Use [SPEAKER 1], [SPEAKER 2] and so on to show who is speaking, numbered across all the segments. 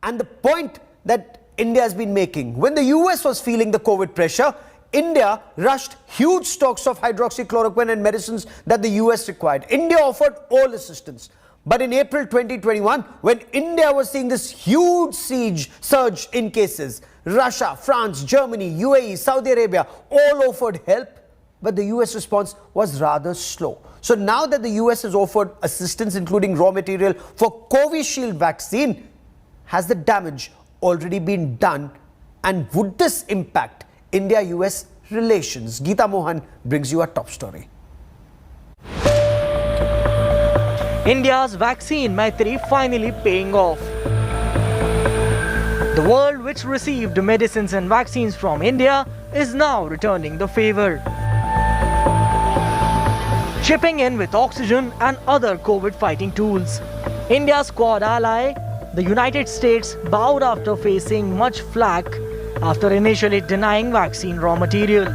[SPEAKER 1] and the point that India has been making. When the US was feeling the COVID pressure, India rushed huge stocks of hydroxychloroquine and medicines that the US required. India offered all assistance. But in April 2021, when India was seeing this huge surge in cases, Russia, France, Germany, UAE, Saudi Arabia all offered help, but the US response was rather slow. So now that the US has offered assistance, including raw material for Covishield vaccine, has the damage already been done? And would this impact India-US relations? Geeta Mohan brings you a top story.
[SPEAKER 2] India's vaccine Maitri finally paying off. The world which received medicines and vaccines from India is now returning the favor, chipping in with oxygen and other COVID fighting tools. India's Quad ally, the United States, bowed after facing much flack after initially denying vaccine raw material.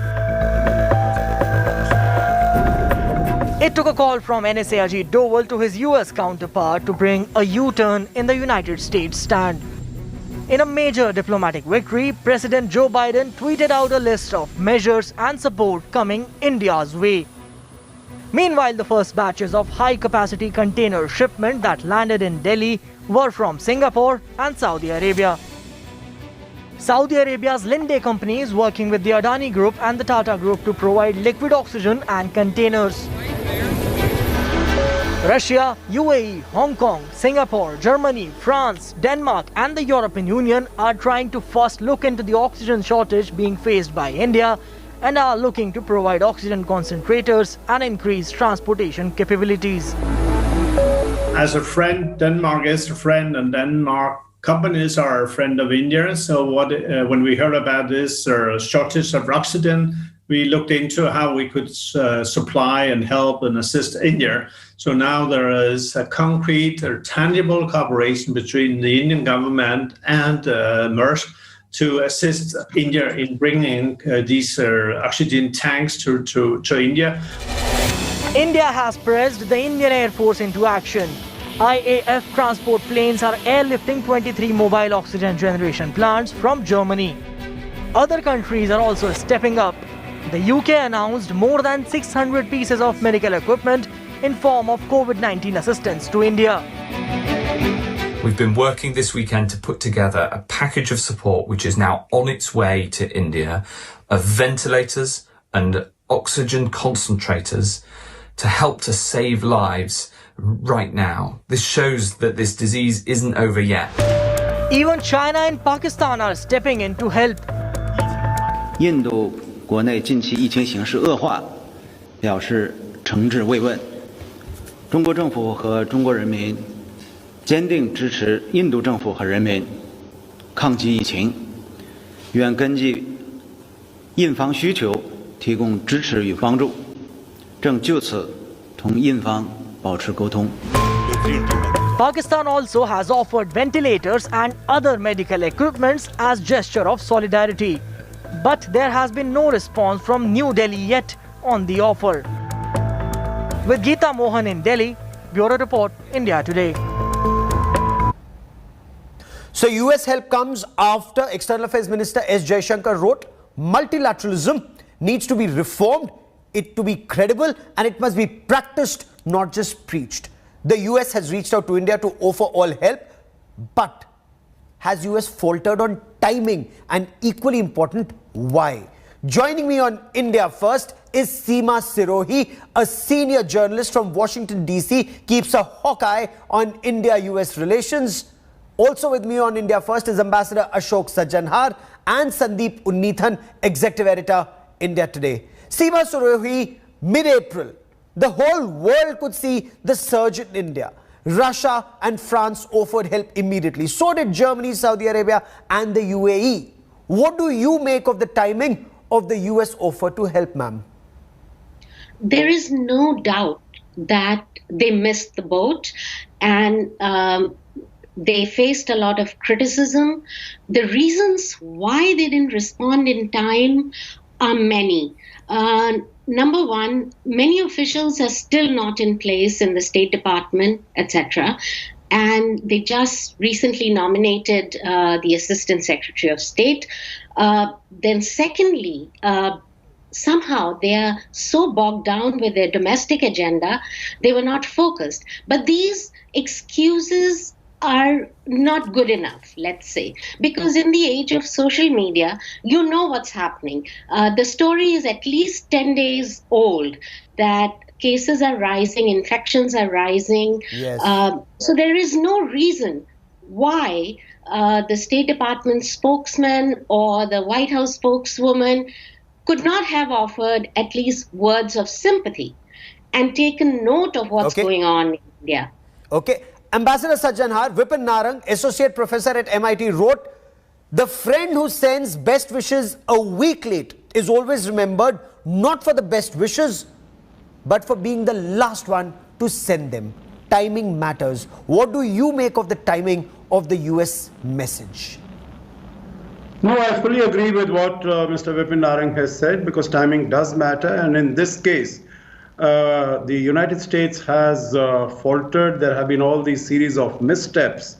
[SPEAKER 2] It took a call from NSA Ajit Doval to his US counterpart to bring a U-turn in the United States stand. In a major diplomatic victory, President Joe Biden tweeted out a list of measures and support coming India's way. Meanwhile, the first batches of high-capacity container shipment that landed in Delhi were from Singapore and Saudi Arabia. Saudi Arabia's Linde company is working with the Adani Group and the Tata Group to provide liquid oxygen and containers. Russia, UAE, Hong Kong, Singapore, Germany, France, Denmark and the European Union are trying to first look into the oxygen shortage being faced by India and are looking to provide oxygen concentrators and increase transportation capabilities.
[SPEAKER 3] As a friend, Denmark is a friend, and Denmark companies are a friend of India. So when we heard about this shortage of oxygen, we looked into how we could supply and help and assist India. So now there is a concrete or tangible cooperation between the Indian government and Maersk to assist India in bringing these oxygen tanks to India.
[SPEAKER 2] India has pressed the Indian Air Force into action. IAF transport planes are airlifting 23 mobile oxygen generation plants from Germany. Other countries are also stepping up. The UK announced more than 600 pieces of medical equipment in form of Covid-19 assistance to India.
[SPEAKER 4] We've been working this weekend to put together a package of support which is now on its way to India of ventilators and oxygen concentrators to help to save lives right now. This shows that this disease isn't over yet.
[SPEAKER 2] Even China and Pakistan are stepping in to help.
[SPEAKER 5] 印度国内近期疫情形势恶化，表示诚挚慰问。中国政府和中国人民坚定支持印度政府和人民抗击疫情，愿根据印方需求提供支持与帮助，正就此同印方保持沟通。
[SPEAKER 2] Pakistan also has offered ventilators and other medical equipments as gesture of solidarity. But there has been no response from New Delhi yet on the offer. With Geeta Mohan in Delhi, Bureau Report, India Today.
[SPEAKER 1] So US help comes after External Affairs Minister S. Jaishankar wrote, multilateralism needs to be reformed, it to be credible, and it must be practiced, not just preached. The US has reached out to India to offer all help, but has US faltered on timing, and equally important, why? Joining me on India First is Seema Sirohi, a senior journalist from Washington DC, keeps a hawk eye on India-US relations. Also with me on India First is Ambassador Ashok Sajjanhar and Sandeep Unnithan, Executive Editor, India Today. Seema Sirohi, mid-April, the whole world could see the surge in India. Russia and France offered help immediately. So did Germany, Saudi Arabia and the UAE. What do you make of the timing of the US offer to help, ma'am?
[SPEAKER 6] There is no doubt that they missed the boat and they faced a lot of criticism. The reasons why they didn't respond in time are many. Number one, many officials are still not in place in the State Department, etc. and they just recently nominated the Assistant Secretary of State. Then secondly, somehow they are so bogged down with their domestic agenda, they were not focused. But these excuses are not good enough, let's say, because in the age of social media, you know what's happening. The story is at least 10 days old that cases are rising, infections are rising.
[SPEAKER 1] Yes.
[SPEAKER 6] So there is no reason why the State Department spokesman or the White House spokeswoman could not have offered at least words of sympathy and taken note of what's going on in India.
[SPEAKER 1] Okay. Ambassador Sajjanhar, Vipin Narang, Associate Professor at MIT, wrote, "The friend who sends best wishes a week late is always remembered not for the best wishes, but for being the last one to send them. Timing matters." What do you make of the timing of the US message?
[SPEAKER 7] No, I fully agree with what Mr. Vipin Narang has said, because timing does matter. And in this case, the United States has faltered. There have been all these series of missteps,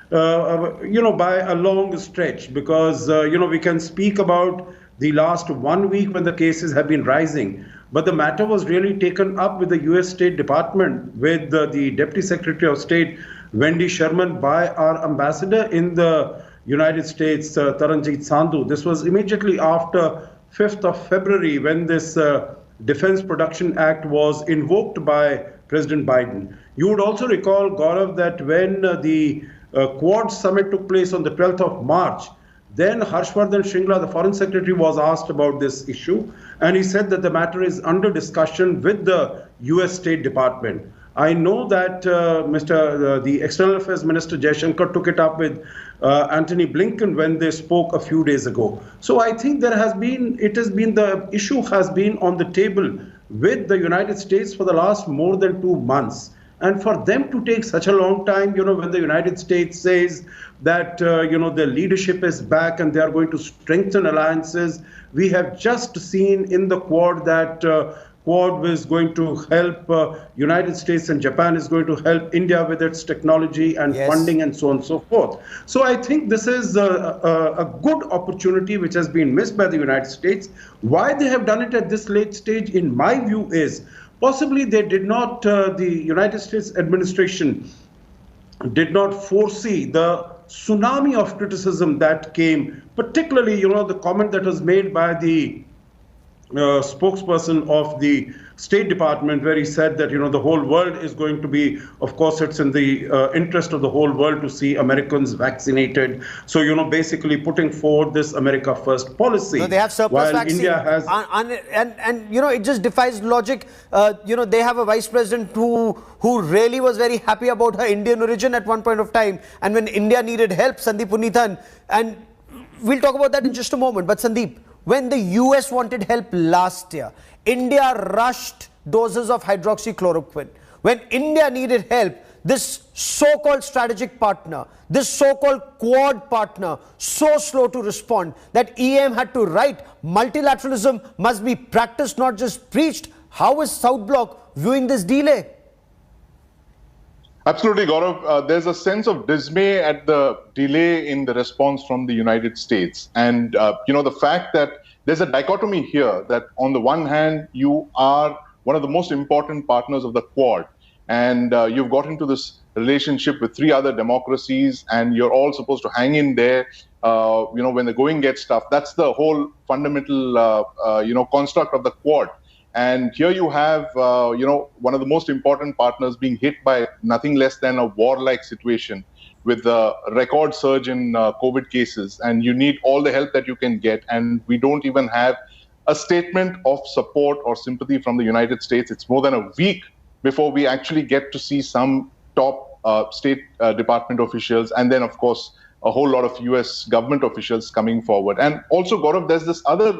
[SPEAKER 7] by a long stretch, because, we can speak about the last 1 week when the cases have been rising. But the matter was really taken up with the US State Department, with the Deputy Secretary of State, Wendy Sherman, by our ambassador in the United States, Taranjeet Sandhu. This was immediately after 5th of February, when this Defense Production Act was invoked by President Biden. You would also recall, Gaurav, that when the Quad Summit took place on the 12th of March, then Harshvardhan Shringla, the Foreign Secretary, was asked about this issue, and he said that the matter is under discussion with the US State Department. I know that the External Affairs Minister Jaishankar took it up with Antony Blinken when they spoke a few days ago. So I think the issue has been on the table with the United States for the last more than 2 months. And for them to take such a long time, when the United States says that, their leadership is back and they are going to strengthen alliances, we have just seen in the Quad that Quad is going to help United States, and Japan is going to help India with its technology and funding and so on and so forth. So I think this is a good opportunity which has been missed by the United States. Why they have done it at this late stage, in my view, is possibly they did not, the United States administration did not foresee the tsunami of criticism that came, particularly, the comment that was made by the spokesperson of the State Department, where he said that, the whole world is going to be, of course, it's in the interest of the whole world to see Americans vaccinated. So, basically putting forward this America First policy.
[SPEAKER 1] No, they have surplus vaccine. India has... And it just defies logic. They have a vice president who really was very happy about her Indian origin at one point of time. And when India needed help, Sandeep Punithan, and we'll talk about that in just a moment. But Sandeep, when the US wanted help last year, India rushed doses of hydroxychloroquine. When India needed help, this so-called strategic partner, this so-called Quad partner, so slow to respond that EM had to write, multilateralism must be practiced, not just preached. How is South Bloc viewing this delay?
[SPEAKER 8] Absolutely, Gaurav. There's a sense of dismay at the delay in the response from the United States. And, the fact that there's a dichotomy here, that on the one hand, you are one of the most important partners of the Quad, and you've got into this relationship with 3 other democracies, and you're all supposed to hang in there, when the going gets tough. That's the whole fundamental, construct of the Quad. And here you have, one of the most important partners being hit by nothing less than a warlike situation with the record surge in COVID cases. And you need all the help that you can get. And we don't even have a statement of support or sympathy from the United States. It's more than a week before we actually get to see some top State Department officials. And then, of course, a whole lot of US government officials coming forward. And also, Gaurav, there's this other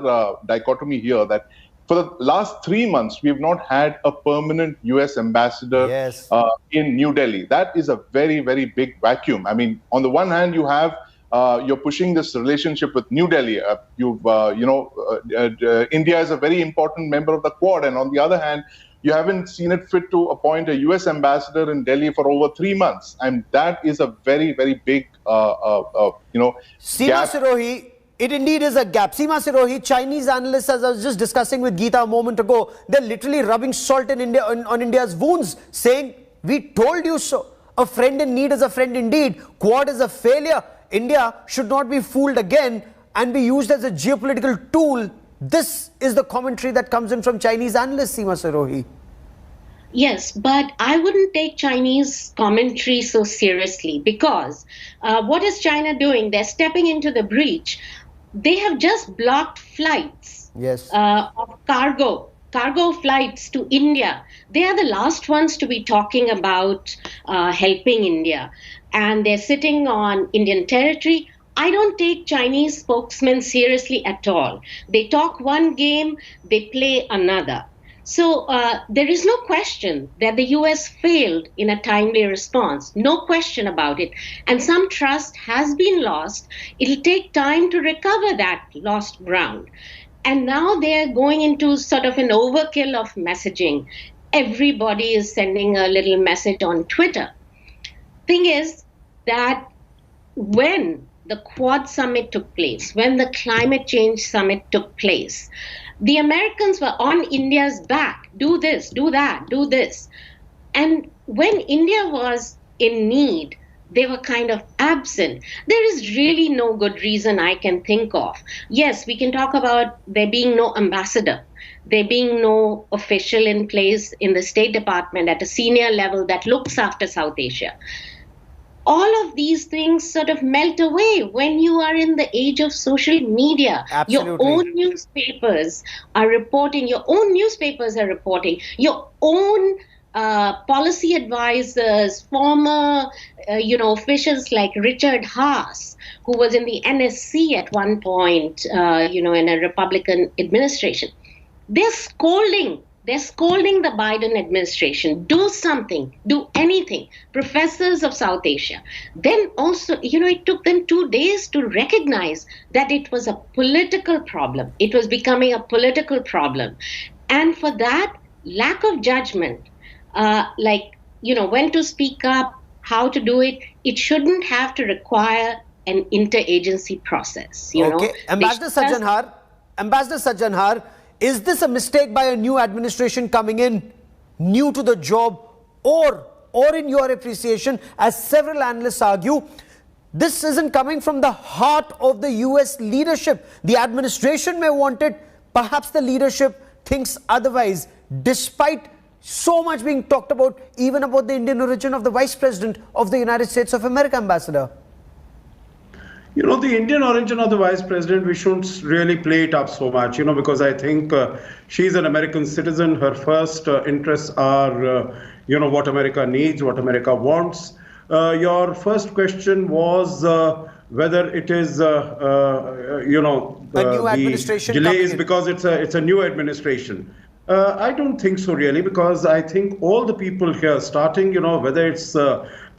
[SPEAKER 8] dichotomy here that for the last 3 months, we have not had a permanent US ambassador in New Delhi. That is a very, very big vacuum. I mean, on the one hand, you have, you're pushing this relationship with New Delhi. India is a very important member of the Quad. And on the other hand, you haven't seen it fit to appoint a US ambassador in Delhi for over 3 months. And that is a very, very big,
[SPEAKER 1] Seema
[SPEAKER 8] gap.
[SPEAKER 1] Sirohi, it indeed is a gap. Seema Sirohi, Chinese analysts, as I was just discussing with Geeta a moment ago, they're literally rubbing salt in India, on India's wounds, saying, we told you so. A friend in need is a friend indeed. Quad is a failure. India should not be fooled again and be used as a geopolitical tool. This is the commentary that comes in from Chinese analysts, Seema Sirohi.
[SPEAKER 6] Yes, but I wouldn't take Chinese commentary so seriously, because what is China doing? They're stepping into the breach. They have just blocked flights of cargo flights to India. They are the last ones to be talking about helping India. And they're sitting on Indian territory. I don't take Chinese spokesmen seriously at all. They talk one game, they play another. So there is no question that the US failed in a timely response. No question about it. And some trust has been lost. It'll take time to recover that lost ground. And now they're going into sort of an overkill of messaging. Everybody is sending a little message on Twitter. Thing is that when the Quad Summit took place, when the Climate Change Summit took place, the Americans were on India's back. Do this, do that, do this. And when India was in need, they were kind of absent. There is really no good reason I can think of. Yes, we can talk about there being no ambassador, there being no official in place in the State Department at a senior level that looks after South Asia. All of these things sort of melt away when you are in the age of social media.
[SPEAKER 1] Absolutely.
[SPEAKER 6] Your own newspapers are reporting, your own policy advisors, former officials like Richard Haas, who was in the NSC at one point, in a Republican administration. They're scolding the Biden administration. Do something, do anything. Professors of South Asia. Then also, it took them 2 days to recognize that it was a political problem. It was becoming a political problem. And for that, lack of judgment, when to speak up, how to do it, it shouldn't have to require an interagency process.
[SPEAKER 1] Okay, Ambassador Sajjanhar, is this a mistake by a new administration coming in, new to the job, or in your appreciation, as several analysts argue, this isn't coming from the heart of the US leadership? The administration may want it, perhaps the leadership thinks otherwise, despite so much being talked about, even about the Indian origin of the Vice President of the United States of America, Ambassador.
[SPEAKER 7] The Indian origin of the Vice President, we shouldn't really play it up so much, because I think she's an American citizen. Her first interests are, what America needs, what America wants. Your first question was whether it is,
[SPEAKER 1] a new administration
[SPEAKER 7] delays because it's a new administration. I don't think so, really, because I think all the people here, starting, whether it's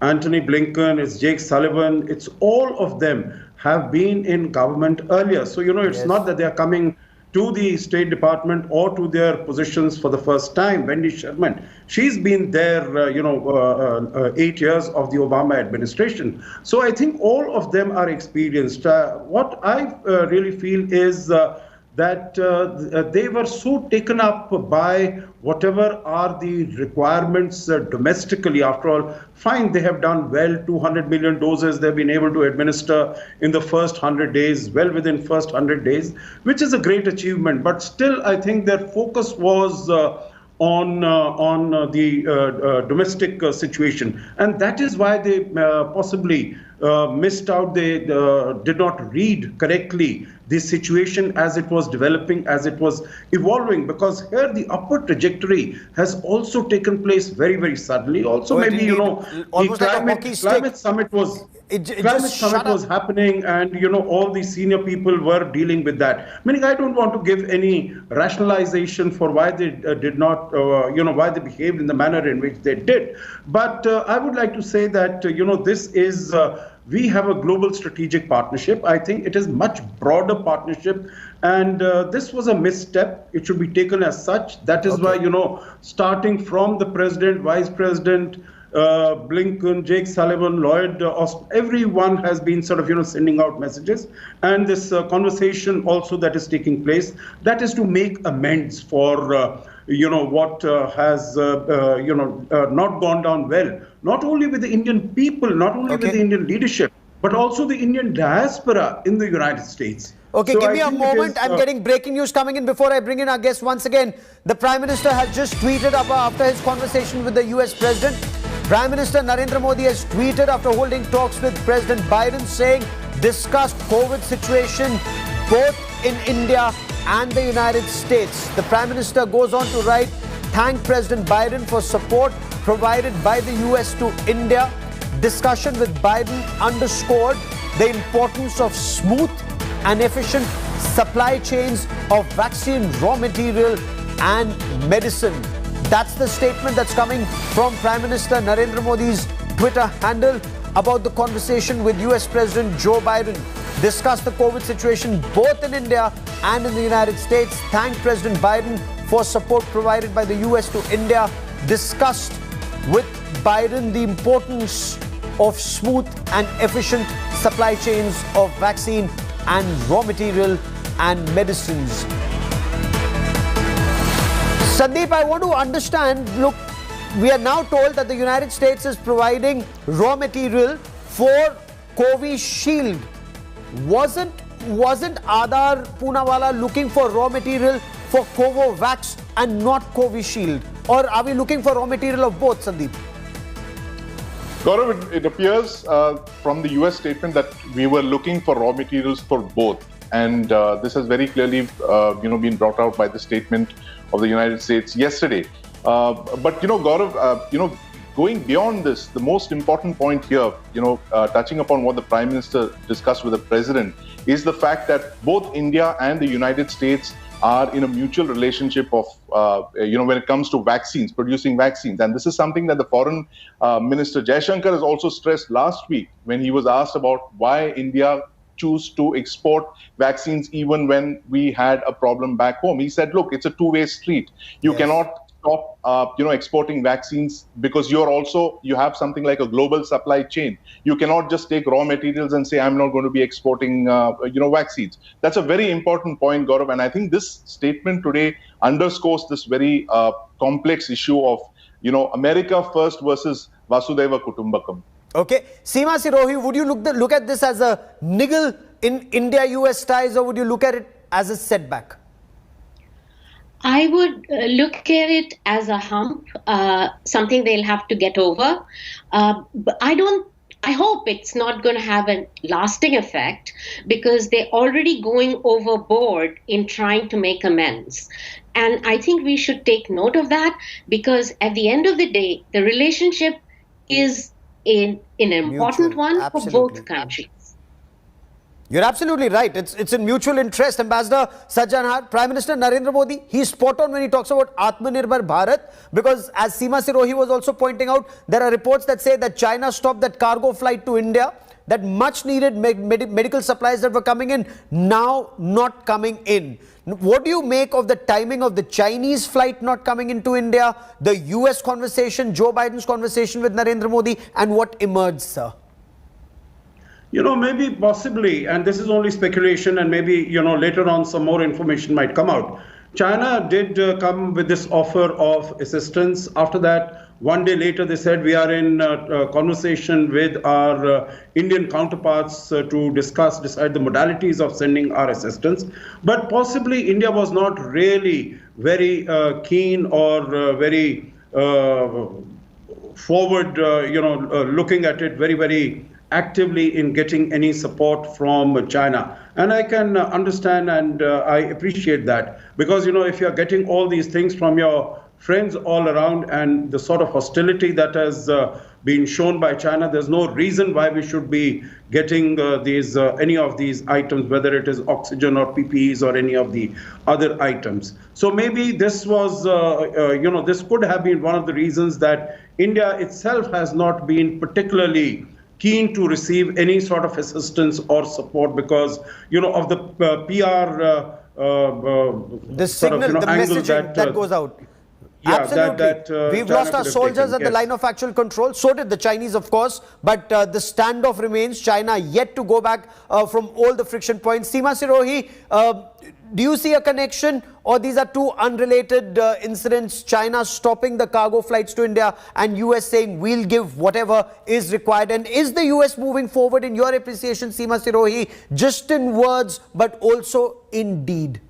[SPEAKER 7] Antony Blinken, it's Jake Sullivan, it's all of them have been in government earlier. So, it's not that they are coming to the State Department or to their positions for the first time. Wendy Sherman, she's been there, 8 years of the Obama administration. So I think all of them are experienced. What I really feel is that they were so taken up by whatever are the requirements domestically. After all, fine, they have done well, 200 million doses they've been able to administer in the first 100 days, well within first 100 days, which is a great achievement. But still, I think their focus was on the domestic situation. And that is why they possibly missed out. They did not read correctly the situation as it was developing, as it was evolving, because here the upward trajectory has also taken place very, very suddenly. Also, maybe, the climate summit was happening, and, all the senior people were dealing with that. Meaning, I don't want to give any rationalization for why they did not, why they behaved in the manner in which they did. But I would like to say that, this is we have a global strategic partnership. I think it is much broader partnership, and this was a misstep. It should be taken as such. That is why, starting from the president, vice president, Blinken, Jake Sullivan, Lloyd Austin, everyone has been sort of, sending out messages. And this conversation also that is taking place, that is to make amends for, what has, not gone down well. Not only with the Indian people, not only with the Indian leadership, but also the Indian diaspora in the United States.
[SPEAKER 1] Okay,
[SPEAKER 7] So
[SPEAKER 1] give
[SPEAKER 7] I
[SPEAKER 1] me a
[SPEAKER 7] think
[SPEAKER 1] moment. I'm getting breaking news coming in before I bring in our guest once again. The Prime Minister has just tweeted after his conversation with the US President. Prime Minister Narendra Modi has tweeted after holding talks with President Biden saying, discussed COVID situation both in India and the United States. The Prime Minister goes on to write, thank President Biden for support provided by the US to India. Discussion with Biden underscored the importance of smooth and efficient supply chains of vaccine, raw material and medicine. That's the statement that's coming from Prime Minister Narendra Modi's Twitter handle about the conversation with US President Joe Biden. Discussed the COVID situation both in India and in the United States. Thanked President Biden for support provided by the US to India. Discussed with Biden the importance of smooth and efficient supply chains of vaccine and raw material and medicines. Sandeep, I want to understand, look, we are now told that the United States is providing raw material for Covishield. Wasn't Adar Poonawalla looking for raw material for Covovax and not Covishield? Or are we looking for raw material of both, Sandeep?
[SPEAKER 8] Gaurav, it appears from the US statement that we were looking for raw materials for both. And this has very clearly been brought out by the statement of the United States yesterday. But Gaurav, going beyond this, the most important point here, touching upon what the Prime Minister discussed with the President, is the fact that both India and the United States are in a mutual relationship of, when it comes to vaccines, producing vaccines. And this is something that the Foreign Minister Jaishankar has also stressed last week when he was asked about why India choose to export vaccines even when we had a problem back home. He said, look, it's a two-way street. You cannot stop, exporting vaccines because you have something like a global supply chain. You cannot just take raw materials and say, I'm not going to be exporting, vaccines. That's a very important point, Gaurav. And I think this statement today underscores this very complex issue of, America first versus Vasudhaiva Kutumbakam.
[SPEAKER 1] Okay. Seema Sirohi, would you look at this as a niggle in India-US ties, or would you look at it as a setback?
[SPEAKER 6] I would look at it as a hump, something they'll have to get over. But I hope it's not going to have a lasting effect because they're already going overboard in trying to make amends. And I think we should take note of that because at the end of the day, the relationship is an important one for both countries.
[SPEAKER 1] You're absolutely right. It's in mutual interest. Ambassador Sajjan, Prime Minister Narendra Modi, he's spot on when he talks about Atmanirbhar Bharat, because as Seema Sirohi was also pointing out, there are reports that say that China stopped that cargo flight to India, that much needed medical supplies that were coming in, now not coming in. What do you make of the timing of the Chinese flight not coming into India, the US conversation, Joe Biden's conversation with Narendra Modi, and what emerged, sir?
[SPEAKER 7] Maybe possibly, and this is only speculation, and maybe, later on some more information might come out. China did come with this offer of assistance. After that, one day later, they said we are in conversation with our Indian counterparts to decide the modalities of sending our assistance. But possibly India was not really very keen or very forward, looking at it very, very actively in getting any support from China. And I can understand and I appreciate that because, if you're getting all these things from your friends all around and the sort of hostility that has been shown by China, there's no reason why we should be getting any of these items, whether it is oxygen or PPEs or any of the other items. So maybe this was, this could have been one of the reasons that India itself has not been particularly keen to receive any sort of assistance or support because, of the PR
[SPEAKER 1] the signal, the
[SPEAKER 7] angle
[SPEAKER 1] messaging that goes out.
[SPEAKER 7] Yeah,
[SPEAKER 1] absolutely. We've
[SPEAKER 7] China
[SPEAKER 1] lost our soldiers at the line of actual control. So did the Chinese, of course. But the standoff remains. China yet to go back from all the friction points. Seema Sirohi, do you see a connection, or these are two unrelated incidents? China stopping the cargo flights to India and US saying we'll give whatever is required. And is the US moving forward in your appreciation, Seema Sirohi, just in words but also in deed?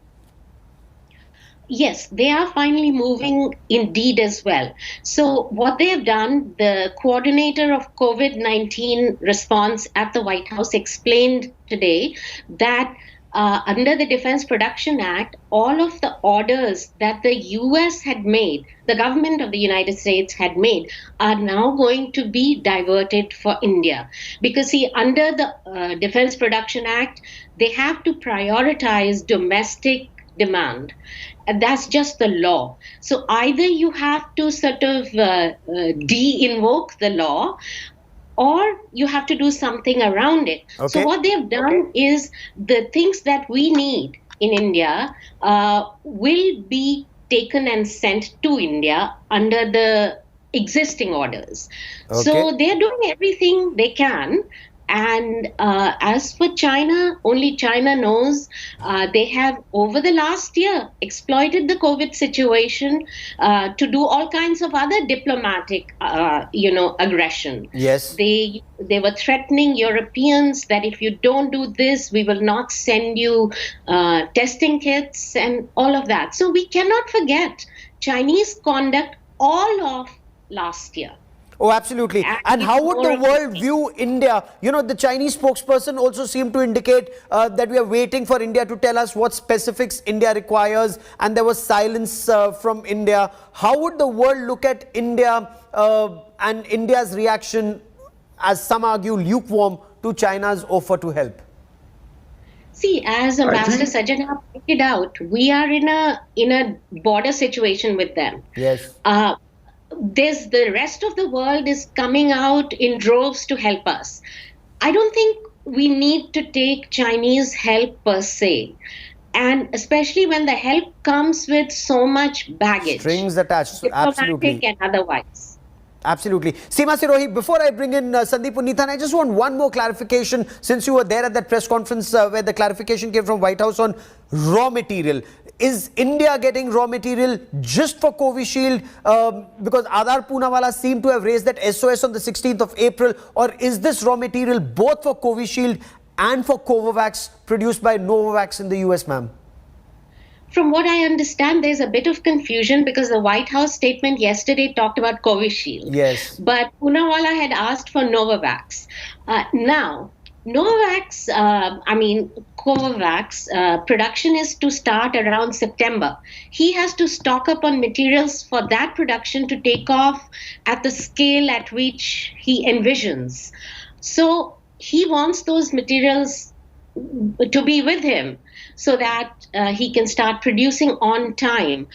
[SPEAKER 6] Yes, they are finally moving indeed as well. So what they have done, the coordinator of COVID-19 response at the White House explained today that under the Defense Production Act, all of the orders that the US had made, the government of the United States had made, are now going to be diverted for India. Because see, under the Defense Production Act, they have to prioritize domestic demand. And that's just the law. So either you have to sort of de-invoke the law, or you have to do something around it. Okay. So what they've done is the things that we need in India will be taken and sent to India under the existing orders. Okay. So they're doing everything they can. And as for China, only China knows. They have, over the last year, exploited the COVID situation to do all kinds of other diplomatic, aggression.
[SPEAKER 1] Yes.
[SPEAKER 6] They were threatening Europeans that if you don't do this, we will not send you testing kits and all of that. So we cannot forget Chinese conduct all of last year.
[SPEAKER 1] Oh, absolutely. And how would the world view India? The Chinese spokesperson also seemed to indicate that we are waiting for India to tell us what specifics India requires, and there was silence from India. How would the world look at India and India's reaction, as some argue, lukewarm to China's offer to help?
[SPEAKER 6] See, as Ambassador Sajjan pointed out, we are in a border situation with them.
[SPEAKER 1] Yes.
[SPEAKER 6] The rest of the world is coming out in droves to help us. I don't think we need to take Chinese help per se, and especially when the help comes with so much baggage,
[SPEAKER 1] strings attached, absolutely,
[SPEAKER 6] and otherwise.
[SPEAKER 1] Absolutely. Seema Sirohi, before I bring in Sandeep Puneethan, I just want one more clarification, since you were there at that press conference where the clarification came from White House on raw material. Is India getting raw material just for Covishield? Because Adar Poonawala seemed to have raised that SOS on the 16th of April. Or is this raw material both for Covishield and for Covovax produced by Novavax in the US, ma'am?
[SPEAKER 6] From what I understand, there's a bit of confusion because the White House statement yesterday talked about Covishield.
[SPEAKER 1] Yes.
[SPEAKER 6] But Poonawala had asked for Novavax. Now, Novavax, Covovax production is to start around September. He has to stock up on materials for that production to take off at the scale at which he envisions. So he wants those materials to be with him so that he can start producing on time.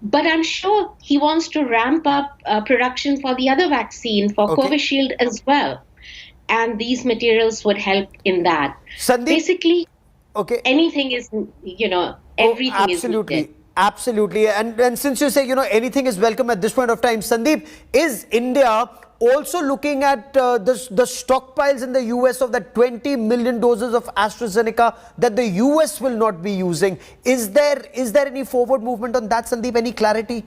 [SPEAKER 6] But I'm sure he wants to ramp up production for the other vaccine, for Covishield as well. And these materials would help in that.
[SPEAKER 1] Sandeep,
[SPEAKER 6] basically, anything is, everything is needed.
[SPEAKER 1] Absolutely. And since you say, anything is welcome at this point of time, Sandeep, is India also looking at the stockpiles in the US of that 20 million doses of AstraZeneca that the US will not be using? Is there any forward movement on that, Sandeep? Any clarity?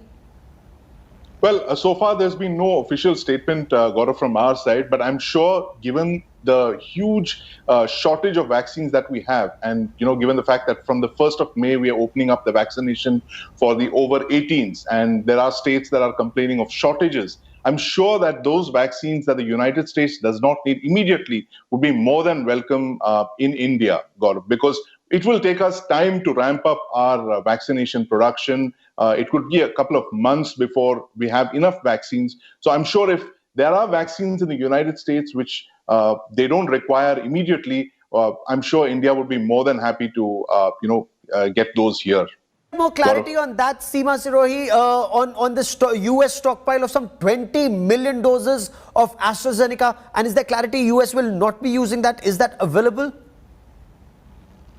[SPEAKER 8] Well, so far there's been no official statement, Gaurav, from our side, but I'm sure given the huge shortage of vaccines that we have, and given the fact that from the 1st of May we are opening up the vaccination for the over 18s, and there are states that are complaining of shortages, I'm sure that those vaccines that the United States does not need immediately would be more than welcome in India, Gaurav, because it will take us time to ramp up our vaccination production. It could be a couple of months before we have enough vaccines. So I'm sure if there are vaccines in the United States which they don't require immediately, I'm sure India would be more than happy to, get those here.
[SPEAKER 1] More clarity on that, Seema Sirohi, on the US stockpile of some 20 million doses of AstraZeneca, and is there clarity US will not be using that? Is that available?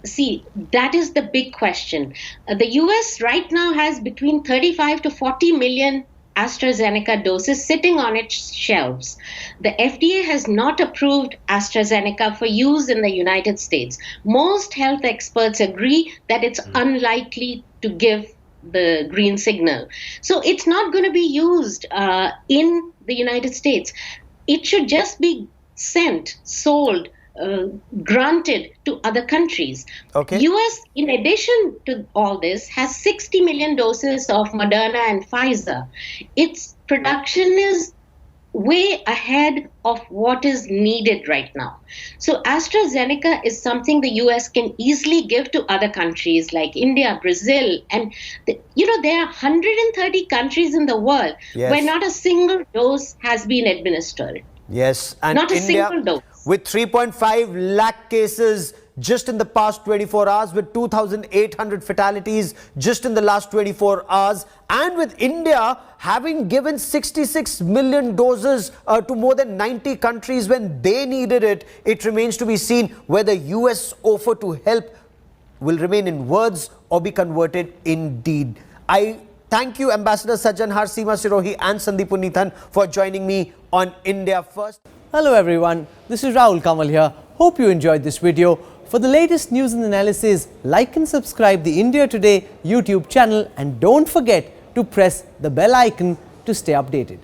[SPEAKER 6] See, that is the big question. The US right now has between 35 to 40 million AstraZeneca doses sitting on its shelves. The FDA has not approved AstraZeneca for use in the United States. Most health experts agree that it's unlikely to give the green signal. So it's not going to be used in the United States. It should just be sent, sold, granted to other countries.
[SPEAKER 1] Okay.
[SPEAKER 6] US, in addition to all this, has 60 million doses of Moderna and Pfizer. Its production is way ahead of what is needed right now. So AstraZeneca is something the US can easily give to other countries like India, Brazil, and there are 130 countries in the world where not a single dose has been administered.
[SPEAKER 1] Yes, and
[SPEAKER 6] not a
[SPEAKER 1] India,
[SPEAKER 6] single dose.
[SPEAKER 1] with 3.5 lakh cases just in the past 24 hours, with 2,800 fatalities just in the last 24 hours, and with India having given 66 million doses to more than 90 countries when they needed it, it remains to be seen whether US offer to help will remain in words or be converted in deed. I thank you, Ambassador Sajjanhar, Seema Sirohi and Sandeep Puneethan, for joining me on India First.
[SPEAKER 9] Hello everyone, this is Rahul Kamal here. Hope you enjoyed this video. For the latest news and analysis, like and subscribe the India Today YouTube channel, and don't forget to press the bell icon to stay updated.